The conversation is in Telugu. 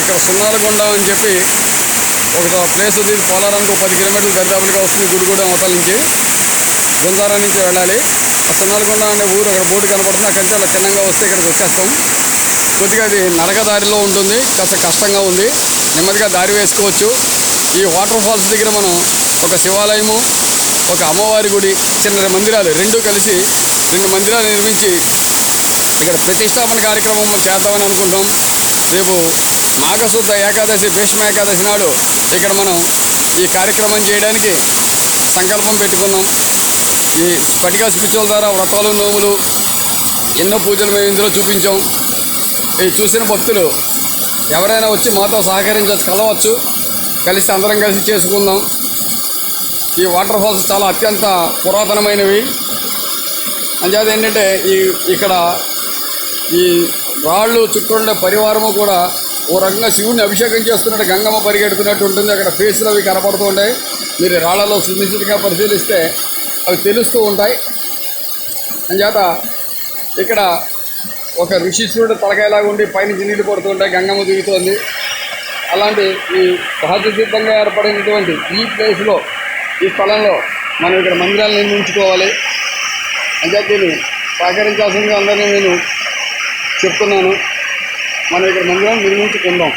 ఇక్కడ సున్నాలకొండ అని చెప్పి ఒక ప్లేస్ ఉంది. పోలారానికి ఒక 10 కిలోమీటర్లు దరిదాపులుగా వస్తుంది. గుడిగూడెం అవతల నుంచి గుంజారా నుంచి వెళ్ళాలి. ఆ సున్నాలకొండ అనే ఊరు అక్కడ బోర్డు కనపడుతుంది. అక్కడి నుంచి అలా తిన్నంగా వస్తే ఇక్కడికి వచ్చేస్తాం. కొద్దిగా అది నడక దారిలో ఉంటుంది, కాస్త కష్టంగా ఉంది. నెమ్మదిగా దారి వేసుకోవచ్చు. ఈ వాటర్ ఫాల్స్ దగ్గర మనం ఒక శివాలయము, ఒక అమ్మవారి గుడి, చిన్న మందిరాలు రెండూ కలిసి 2 మందిరాలు నిర్మించి ఇక్కడ ప్రతిష్టాపన కార్యక్రమం చేద్దామని అనుకుంటాం. రేపు మాఘశుద్ధ ఏకాదశి, భీష్మ ఏకాదశి నాడు ఇక్కడ మనం ఈ కార్యక్రమం చేయడానికి సంకల్పం పెట్టుకున్నాం. ఈ స్ఫటికా స్పిరిచువల్ ద్వారా వ్రతాలు, నోములు, ఎన్నో పూజలు మేము ఇందులో చూపించాం. ఈ చూసిన భక్తులు ఎవరైనా వచ్చి మాతో సహకరించవచ్చు, కలవచ్చు, కలిసి అందరం కలిసి చేసుకుందాం. ఈ వాటర్ ఫాల్స్ చాలా అత్యంత పురాతనమైనవి. అంచేత ఏంటంటే ఇక్కడ ఈ రాళ్ళు చుట్టూ ఉండే పరివారము కూడా ఓ రకంగా శివుని అభిషేకం చేస్తున్నట్టు గంగమ్మ పరిగెడుతున్నట్టు ఉంటుంది. అక్కడ ఫేస్లు అవి కనపడుతూ ఉంటాయి. మీరు రాళ్లలో సునిశ్చితంగా పరిశీలిస్తే అవి తెలుస్తూ ఉంటాయి. అంచేత ఇక్కడ ఒక ఋషీశ్వరుడు తలకాయలాగా ఉండి పైనుంచి నీళ్లు పడుతూ ఉంటాయి, గంగమ్మ దిగుతోంది. అలాంటి ఈ సహజసిద్ధంగా ఏర్పడినటువంటి ఈ ప్లేస్లో, ఈ స్థలంలో మనం ఇక్కడ మందిరాలు నిర్మించుకోవాలి. అంచేత దీన్ని సహకరించాల్సిందిగా అందరినీ నేను చెప్తున్నాను. మనం ఇక్కడ మందిరాన్ని నిర్మించుకుందాం.